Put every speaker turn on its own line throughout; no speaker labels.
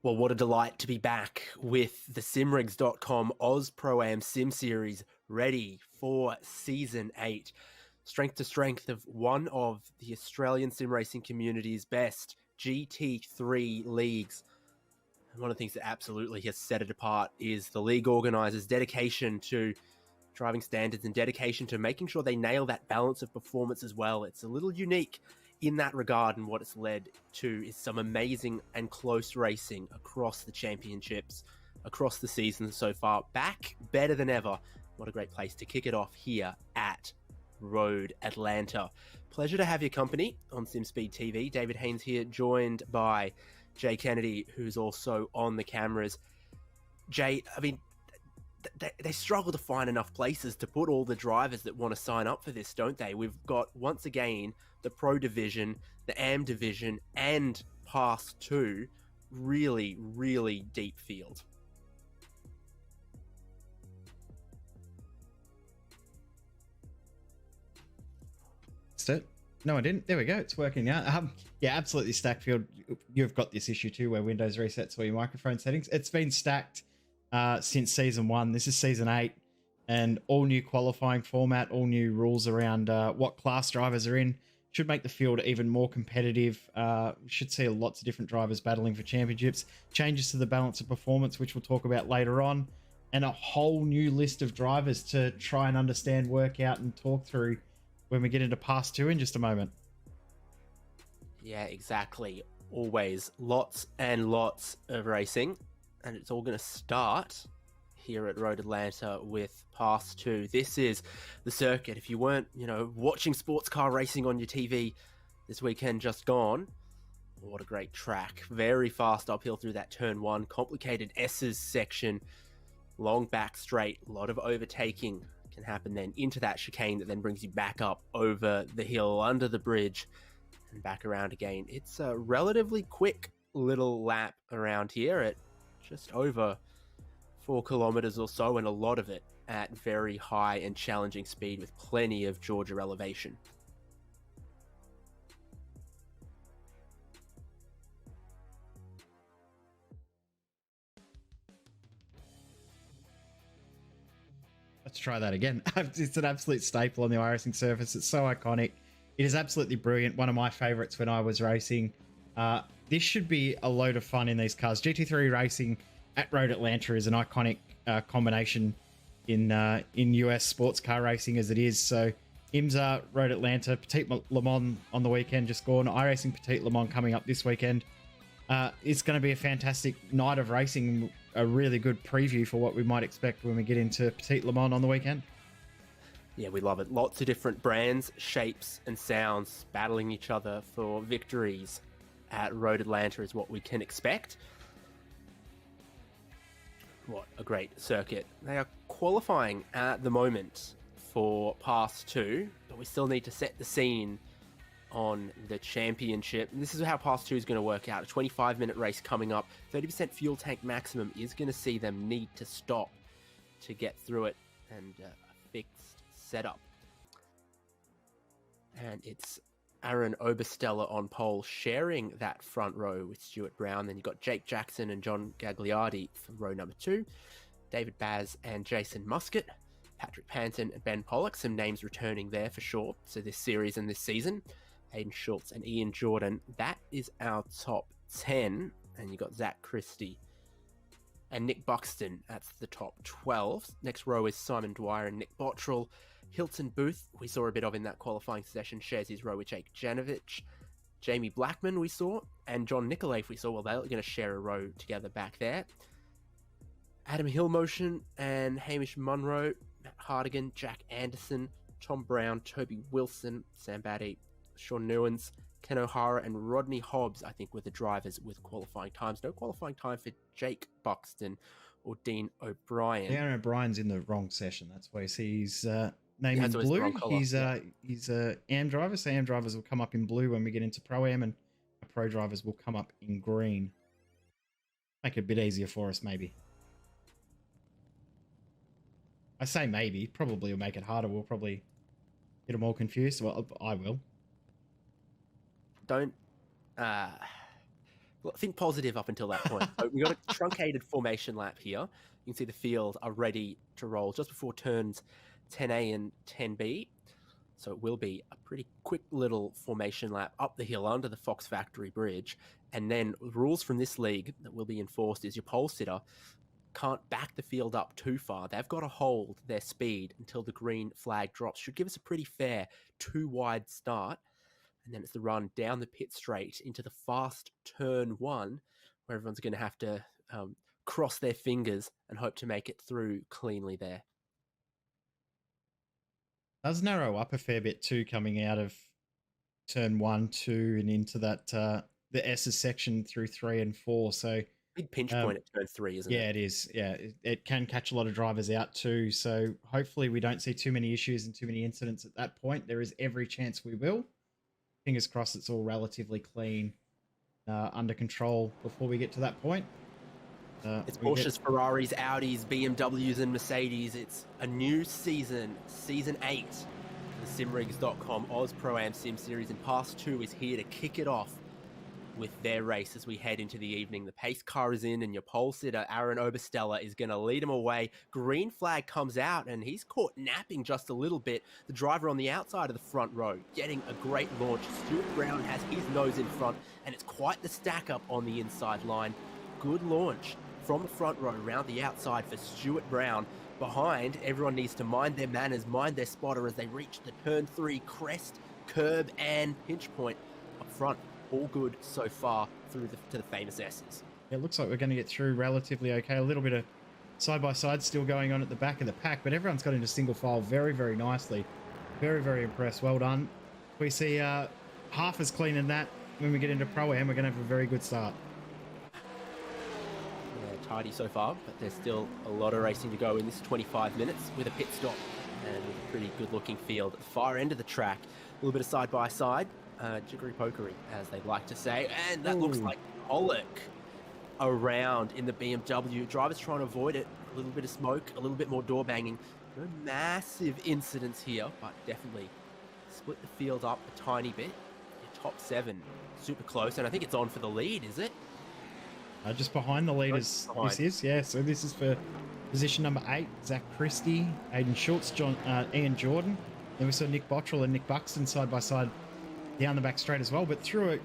Well, what a delight to be back with the simrigs.com Ausproam Sim Series ready for Season 8. Strength to strength of one of the Australian sim racing community's best GT3 leagues. And one of the things that absolutely has set it apart is the league organisers' dedication to driving standards and dedication to making sure they nail that balance of performance as well. It's a little unique in that regard, and what it's led to is some amazing and close racing across the championships, across the season so far. Back better than ever. What a great place to kick it off here at Road Atlanta. Pleasure to have your company on SimSpeed TV. David Haynes here, joined by Jay Kennedy, who's also on the cameras. Jay, I mean, they struggle to find enough places to put all the drivers that want to sign up for this, don't they? We've got, once again, the Pro Division, the AM Division, and PASS2. Really, really deep field.
It? No, I didn't. There we go. It's working now. Yeah, absolutely stacked field. You've got this issue too where Windows resets all your microphone settings. It's been stacked since season 1. This is season 8, and all new qualifying format, all new rules around what class drivers are in. Should make the field even more competitive. Should see lots of different drivers battling for championships. Changes to the balance of performance, which we'll talk about later on, and a whole new list of drivers to try and understand, work out, and talk through when we get into PASS2 in just a moment.
Yeah, exactly. Always lots and lots of racing, and it's all going to start here at Road Atlanta with PASS2. This is the circuit. If you weren't, watching sports car racing on your TV this weekend just gone, what a great track. Very fast uphill through that turn 1, complicated S's section, long back straight, a lot of overtaking can happen then into that chicane that then brings you back up over the hill, under the bridge, and back around again. It's a relatively quick little lap around here at just over 4 kilometers or so, and a lot of it at very high and challenging speed with plenty of Georgia elevation.
Let's try that again. It's an absolute staple on the iRacing surface. It's so iconic. It is absolutely brilliant. One of my favorites when I was racing. This should be a load of fun in these cars. GT3 racing at Road Atlanta is an iconic combination in US sports car racing as it is. So IMSA, Road Atlanta, Petit Le Mans on the weekend just gone. iRacing Petit Le Mans coming up this weekend. It's going to be a fantastic night of racing, a really good preview for what we might expect when we get into Petit Le Mans on the weekend.
Yeah, we love it. Lots of different brands, shapes, and sounds battling each other for victories at Road Atlanta is what we can expect. What a great circuit. They are qualifying at the moment for PASS2, but we still need to set the scene on the championship. This is how PASS2 is going to work out. A 25-minute race coming up. 30% fuel tank maximum is going to see them need to stop to get through it, and a fixed setup. And it's Aaron Obersteller on pole, sharing that front row with Stuart Brown. Then you've got Jake Jackson and John Gagliardi for row number 2. David Baz and Jason Muscat. Patrick Panton and Ben Pollock. Some names returning there for sure. So this series and this season. Hayden Schultz and Ian Jordan. That is our top 10. And you got Zach Christie and Nick Buxton. That's the top 12. Next row is Simon Dwyer and Nick Bottrell. Hilton Booth, we saw a bit of in that qualifying session, shares his row with Jake Janovich. Jamie Blackman we saw, and John Nicolaife we saw. Well, they're going to share a row together back there. Adam Hillmotion and Hamish Munro, Matt Hardigan, Jack Anderson, Tom Brown, Toby Wilson, Sam Batty, Sean Newens, Ken O'Hara, and Rodney Hobbs, I think, were the drivers with qualifying times. No qualifying time for Jake Buxton or Dean O'Brien.
Dean O'Brien's in the wrong session. That's why you see his name in blue. He's a AM driver, so AM drivers will come up in blue when we get into Pro-Am, and Pro drivers will come up in green. Make it a bit easier for us, maybe. I say maybe. Probably will make it harder. We'll probably get them all confused. Well, I will.
Don't Well, think positive up until that point. So we've got a truncated formation lap here. You can see the field are ready to roll just before turns 10A and 10B. So it will be a pretty quick little formation lap up the hill under the Fox Factory Bridge. And then rules from this league that will be enforced is your pole sitter can't back the field up too far. They've got to hold their speed until the green flag drops. Should give us a pretty fair 2-wide start. And then it's the run down the pit straight into the fast turn 1, where everyone's going to have to cross their fingers and hope to make it through cleanly there.
Does narrow up a fair bit too, coming out of turn 1, 2, and into that the S's section through 3 and 4. So
big pinch point at turn 3, isn't it?
Yeah, it is. Yeah, it can catch a lot of drivers out too. So hopefully we don't see too many issues and too many incidents at that point. There is every chance we will. Fingers crossed it's all relatively clean, under control before we get to that point.
It's Porsches, Ferraris, Audis, BMWs, and Mercedes. It's a new season, Season 8. The simrigs.com Ausproam Sim Series, and PASS2 is here to kick it off with their race as we head into the evening. The pace car is in, and your pole sitter, Aaron Obersteller, is going to lead him away. Green flag comes out, and he's caught napping just a little bit. The driver on the outside of the front row getting a great launch. Stuart Brown has his nose in front, and it's quite the stack up on the inside line. Good launch from the front row around the outside for Stuart Brown. Behind, everyone needs to mind their manners, mind their spotter as they reach the turn 3 crest, curb, and pinch point up front. All good so far through to the famous S's.
It looks like we're going to get through relatively okay. A little bit of side-by-side still going on at the back of the pack, but everyone's got into single file very, very nicely. Very, very impressed. Well done. We see half as clean in that when we get into Pro-Am. We're going to have a very good start.
Yeah, tidy so far, but there's still a lot of racing to go in this 25 minutes with a pit stop and with a pretty good-looking field at the far end of the track. A little bit of side-by-side. Jiggery-pokery, as they like to say, and that looks like Pollock around in the BMW. Drivers trying to avoid it. A little bit of smoke, a little bit more door banging. No massive incidents here, but definitely split the field up a tiny bit. Your top 7 super close, and I think it's on for the lead, is it?
Just behind the leaders, this is, yeah. So this is for position number 8, Zach Christie, Aiden Schultz, Ian Jordan. Then we saw Nick Bottrell and Nick Buxton side by side down the back straight as well, but through it,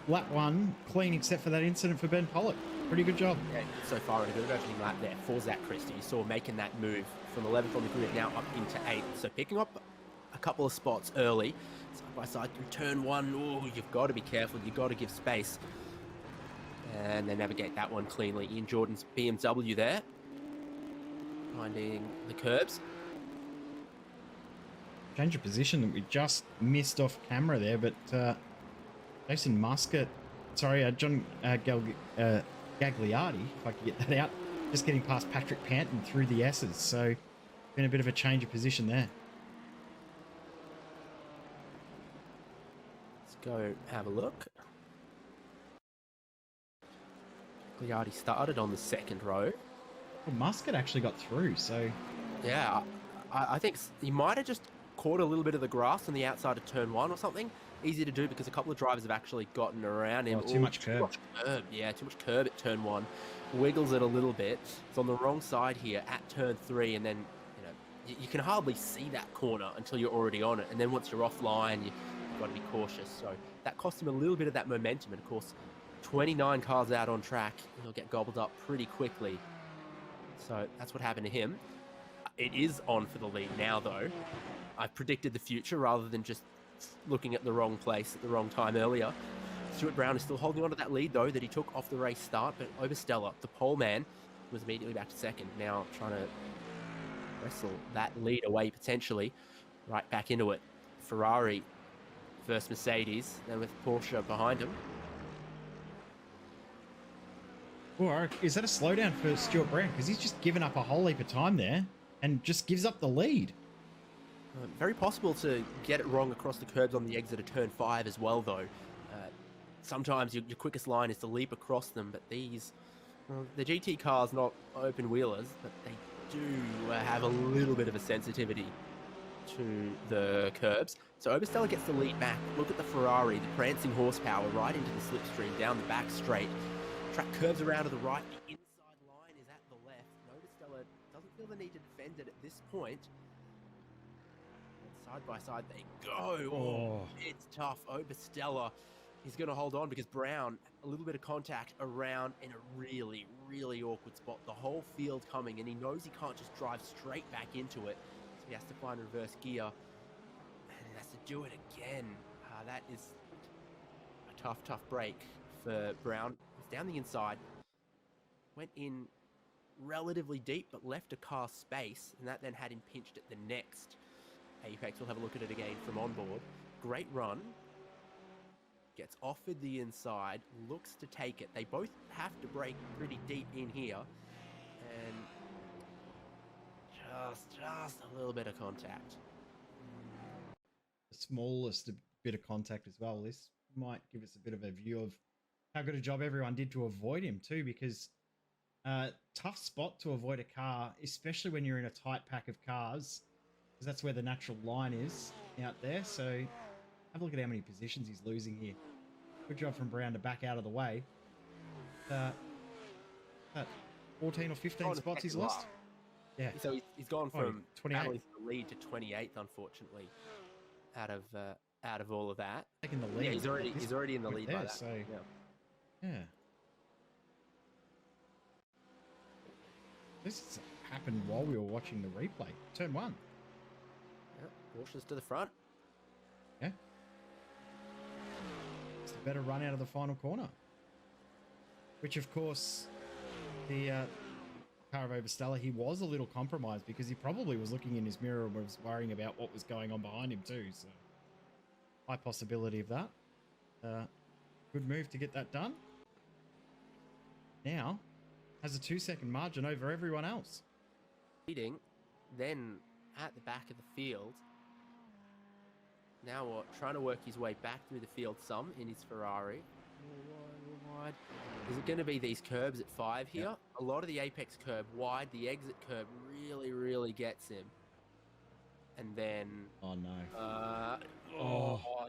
lap 1 clean except for that incident for Ben Pollock. Pretty good job.
Yeah, so far in a good opening lap there for Zach Christie. You saw making that move from 11th on the grid now up into 8th. So picking up a couple of spots early, side by side through turn 1. Oh, you've got to be careful. You've got to give space. And then navigate that one cleanly. Ian Jordan's BMW there, finding the curbs.
Change of position that we just missed off camera there, but Jason Muscat, sorry, John Gagliardi, if I could get that out, just getting past Patrick Panton through the S's. So been a bit of a change of position there.
Let's go have a look. Gagliardi started on the second row.
Well, Muscat actually got through, so
yeah, I think he might have just caught a little bit of the grass on the outside of turn 1 or something. Easy to do because a couple of drivers have actually gotten around him.
Too much curb.
Yeah, too much curb at turn 1. Wiggles it a little bit. It's on the wrong side here at turn 3, and then you can hardly see that corner until you're already on it. And then once you're offline, you've got to be cautious. So that cost him a little bit of that momentum. And of course, 29 cars out on track, he'll get gobbled up pretty quickly. So that's what happened to him. It is on for the lead now, though. I've predicted the future rather than just looking at the wrong place at the wrong time earlier. Stuart Brown is still holding on to that lead, though, that he took off the race start, but Obersteller, the pole man, was immediately back to second. Now trying to wrestle that lead away, potentially, right back into it. Ferrari versus Mercedes, then with Porsche behind him.
Or is that a slowdown for Stuart Brown? Because he's just given up a whole heap of time there and just gives up the lead.
Very possible to get it wrong across the curbs on the exit of turn 5 as well, though. Sometimes your quickest line is to leap across them, but these, the GT cars, not open wheelers, but they do have a little bit of a sensitivity to the curbs. So Obersteller gets the lead back. Look at the Ferrari, the prancing horsepower right into the slipstream, down the back straight. Track curves around to the right. The inside line is at the left. Obersteller doesn't feel the need to defend it at this point. Side by side they go. Oh, it's tough. Obersteller is going to hold on because Brown, a little bit of contact around in a really, really awkward spot. The whole field coming, and he knows he can't just drive straight back into it. So he has to find reverse gear, and he has to do it again. That is a tough, tough break for Brown. He's down the inside, went in relatively deep, but left a car space, and that then had him pinched at the next apex. We'll have a look at it again from onboard. Great run. Gets offered the inside, looks to take it. They both have to break pretty deep in here. And just a little bit of contact.
The smallest bit of contact as well. This might give us a bit of a view of how good a job everyone did to avoid him too, because tough spot to avoid a car, especially when you're in a tight pack of cars, because that's where the natural line is out there. So have a look at how many positions he's losing here. Good job from Brown to back out of the way. That 14 or 15 spots he's lost. Yeah.
So he's gone from
28th
the lead to 28th, unfortunately, out of all of that.
Taking the lead.
Yeah, he's already in the lead
there,
by that.
So yeah. This has happened while we were watching the replay. Turn 1.
Yeah, Porsche's to the front.
Yeah. It's a better run out of the final corner. Which, of course, the car of Obersteller, he was a little compromised because he probably was looking in his mirror and was worrying about what was going on behind him too. So, high possibility of that. Good move to get that done. Now, has a 2-second margin over everyone else.
Leading, then at the back of the field. Now what? Trying to work his way back through the field some in his Ferrari. Wide. Is it going to be these curbs at 5 here? Yep. A lot of the apex curb wide. The exit curb really, really gets him. And then... Oh, no.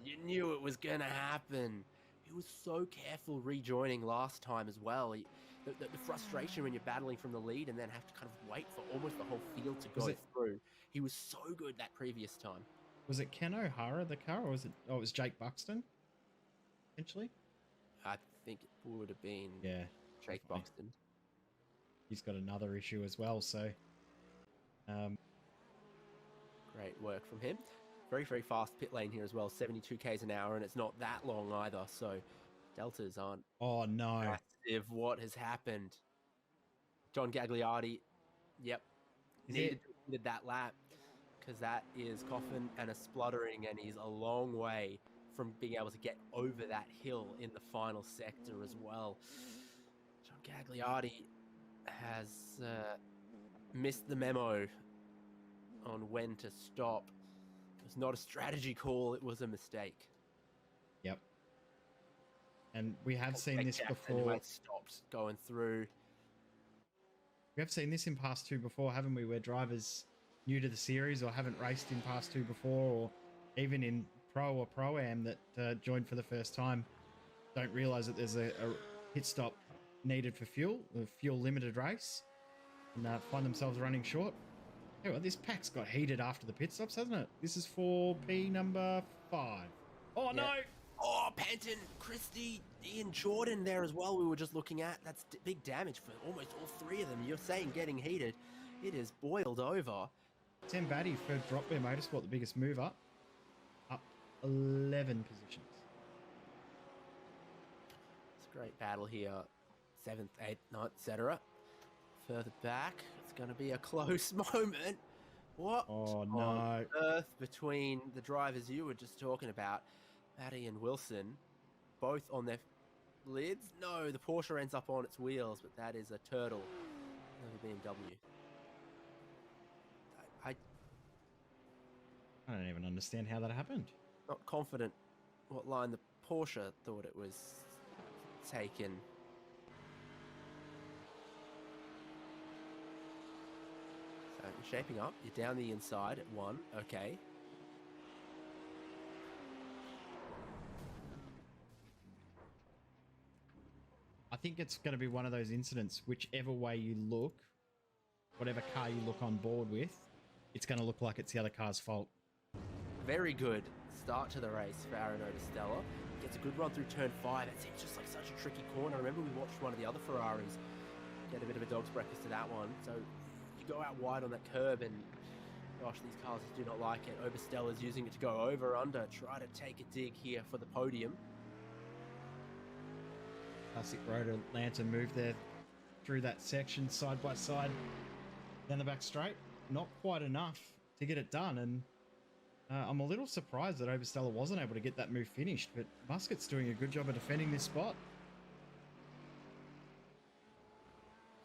You knew it was going to happen. He was so careful rejoining last time as well. The frustration when you're battling from the lead and then have to kind of wait for almost the whole field to go through. He was so good that previous time.
Was it Ken O'Hara, the car, or was it... Oh, it was Jake Buxton, essentially?
I think it would have been Jake Buxton.
He's got another issue as well, so...
Great work from him. Very, very fast pit lane here as well. 72 k's an hour, and it's not that long either, so deltas aren't massive. What has happened? John Gagliardi, needed that lap, because that is coughing and a spluttering, and he's a long way from being able to get over that hill in the final sector as well. John Gagliardi has missed the memo on when to stop. It was not a strategy call, it was a mistake.
Yep. And we have seen this before.
Anyway, stopped going through.
We have seen this in PASS2 before, haven't we? Where drivers new to the series or haven't raced in PASS2 before, or even in Pro or Pro-Am that joined for the first time, don't realise that there's a pit stop needed for fuel, a fuel limited race, and find themselves running short. Hey, well, this pack's got heated after the pit stops, hasn't it? This is for P number 5. Oh, no!
Oh, Penton, Christie, Ian Jordan there as well we were just looking at. That's big damage for almost all 3 of them. You're saying getting heated. It is boiled over.
Sam Batty for Drop Bear Motorsport, the biggest move up 11 positions.
It's a great battle here. 7th, 8th, 9th, etc. Further back, it's going to be a close moment. What on earth between the drivers you were just talking about, Matty and Wilson, both on their lids? No, the Porsche ends up on its wheels, but that is a turtle of the BMW.
I don't even understand how that happened.
Not confident what line the Porsche thought it was taken. So you're shaping up. You're down the inside at 1. Okay.
think it's going to be one of those incidents, whichever way you look, whatever car you look on board with, it's going to look like it's the other car's fault.
Very good start to the race for Aaron Obastella. Gets a good run through turn 5. It seems just like such a tricky corner. I remember we watched one of the other Ferraris get a bit of a dog's breakfast to that one. So you go out wide on that curb and gosh, these cars do not like it. Obastella's using it to go over, under, try to take a dig here for the podium.
Classic rotor lantern move there through that section side by side. Down the back straight. Not quite enough to get it done. And I'm a little surprised that Obastella wasn't able to get that move finished, but Muscat's doing a good job of defending this spot.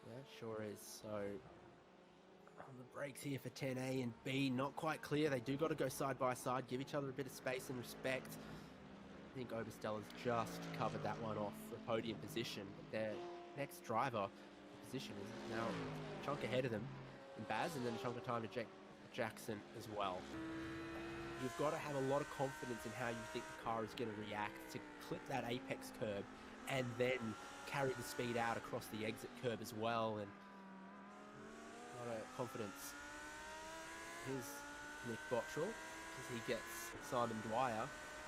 Yeah, sure is. So on the brakes here for 10A and B, not quite clear. They do got to go side by side, give each other a bit of space and respect. I think Obastella's just covered that one off for podium position. But their next driver position is now a chunk ahead of them in Baz, and then a chunk of time to Jackson as well. You've got to have a lot of confidence in how you think the car is going to react to clip that apex curb and then carry the speed out across the exit curb as well. And a lot of confidence. Here's Nick Bottrell as he gets Simon Dwyer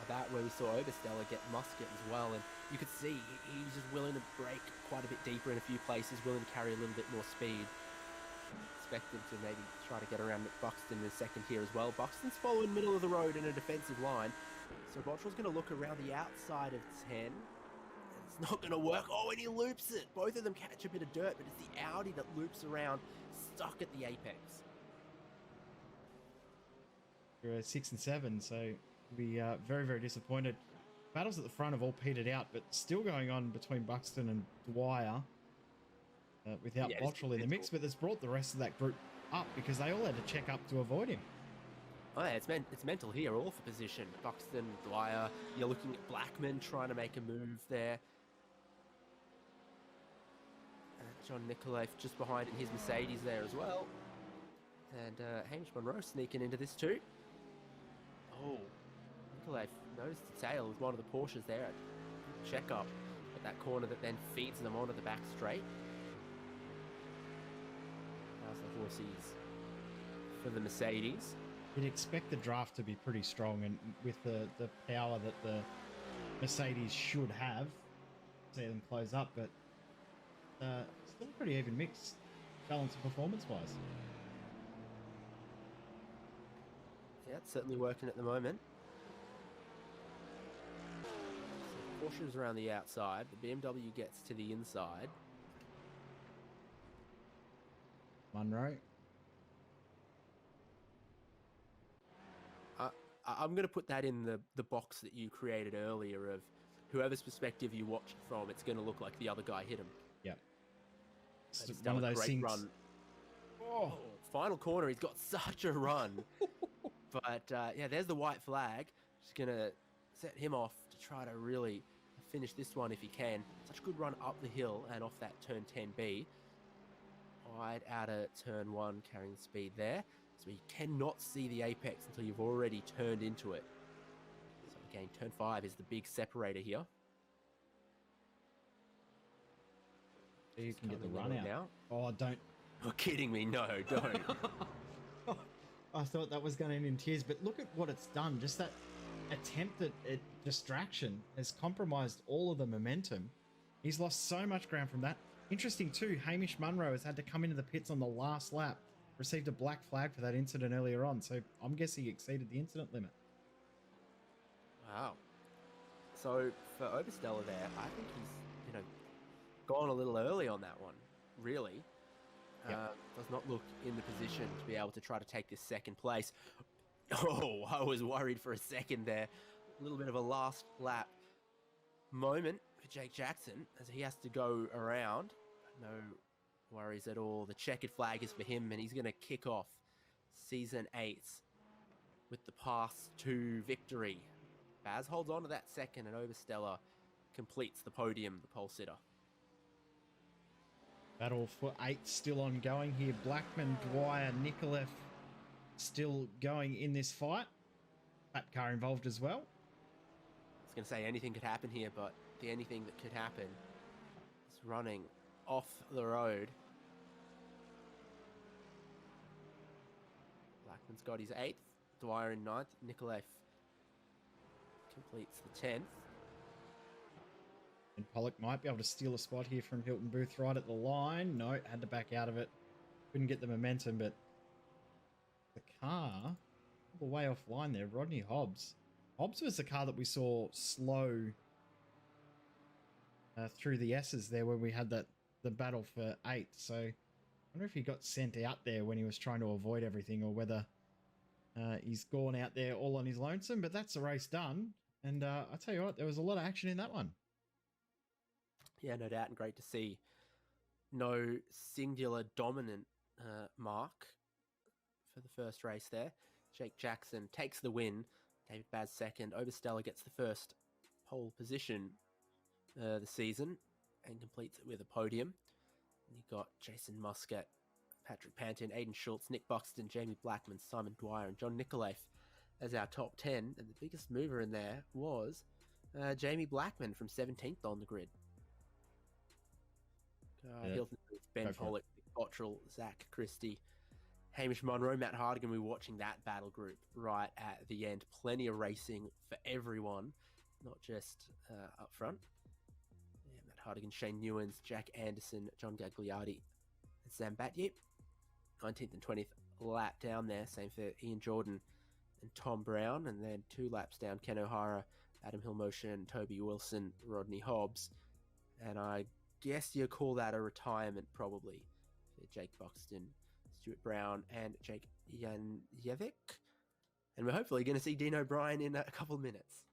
about where we saw Obastella get Muscat as well. And you could see he's just willing to brake quite a bit deeper in a few places, willing to carry a little bit more speed. Expect him to maybe try to get around Nick Buxton in a second here as well. Buxton's following middle of the road in a defensive line. So Bottrell's going to look around the outside of 10. It's not going to work. Oh, and he loops it. Both of them catch a bit of dirt, but it's the Audi that loops around, stuck at the apex.
You're 6 and 7, so be very, very disappointed. Battles at the front have all petered out, but still going on between Buxton and Dwyer. Without Bottrell in the mix, but that's brought the rest of that group up because they all had to check up to avoid him.
Oh yeah, it's mental here, all for position. Buxton, Dwyer, you're looking at Blackman trying to make a move there. John Nicolai just behind in his Mercedes there as well. And Hamish Monroe sneaking into this too. Oh, Nicolai noticed the tail with one of the Porsches there. Check up at that corner that then feeds them onto the back straight. How's the horsies for the Mercedes?
You'd expect the draft to be pretty strong, and with the power that the Mercedes should have, see them close up, but still a pretty even mix, balance performance-wise.
Yeah, it's certainly working at the moment. So Porsche's around the outside, the BMW gets to the inside.
Monroe.
I'm going to put that in the box that you created earlier of whoever's perspective you watch it from, it's going to look like the other guy hit him.
Yeah.
It's
one of those
great
things.
Run. Oh, final corner, he's got such a run. But yeah, there's the white flag. Just going to set him off to try to really finish this one if he can. Such a good run up the hill and off that turn 10B. Wide out of turn 1, carrying the speed there. So you cannot see the apex until you've already turned into it. So again, turn 5 is the big separator here.
So you can get the run out. Now. Oh, don't.
You're kidding me. No, don't.
I thought that was going to end in tears, but look at what it's done. Just that attempt at distraction has compromised all of the momentum. He's lost so much ground from that. Interesting too, Hamish Munro has had to come into the pits on the last lap. Received a black flag for that incident earlier on, so I'm guessing he exceeded the incident limit.
Wow. So for Obastella there, I think he's, gone a little early on that one, really. Yep. Does not look in the position to be able to try to take this second place. Oh, I was worried for a second there. A little bit of a last lap moment for Jake Jackson as he has to go around. No worries at all. The checkered flag is for him, and he's going to kick off Season 8 with the PASS2 victory. Baz holds on to that second, and Obastella completes the podium, the pole sitter.
Battle for 8 still ongoing here. Blackman, Dwyer, Nicolai still going in this fight. That car involved as well.
I was going to say anything could happen here, but the anything that could happen is running off the road. Blackman's got his 8th. Dwyer in 9th. Nikolaev completes the 10th.
And Pollock might be able to steal a spot here from Hilton Booth right at the line. No, had to back out of it. Couldn't get the momentum, but the car, all the way offline there, Rodney Hobbs. Hobbs was the car that we saw slow through the S's there when we had the battle for 8. So I wonder if he got sent out there when he was trying to avoid everything, or whether he's gone out there all on his lonesome. But that's the race done. And I tell you what, there was a lot of action in that one.
Yeah, no doubt, and great to see no singular dominant mark for the first race there. Jake Jackson takes the win. David Baz second. Obersteller gets the first pole position the season and completes it with a podium. You got Jason Muscat, Patrick Pantin, Aiden Schultz, Nick Buxton, Jamie Blackman, Simon Dwyer, and John Nikolaev as our top 10. And the biggest mover in there was Jamie Blackman from 17th on the grid. Hilton Booth, Ben Pollock, Nick Bottrell, Zach Christie, Hamish Monroe, Matt Hardigan. We were watching that battle group right at the end. Plenty of racing for everyone, not just up front. Yeah, Matt Hardigan, Shane Newens, Jack Anderson, John Gagliardi, and Sam Batye. 19th and 20th lap down there. Same for Ian Jordan and Tom Brown. And then 2 laps down, Ken O'Hara, Adam Hillmotion, Toby Wilson, Rodney Hobbs. And I guess you call that a retirement probably for Jake Buxton, Stuart Brown, and Jake Janjevic. And we're hopefully going to see Dean O'Brien in a couple of minutes.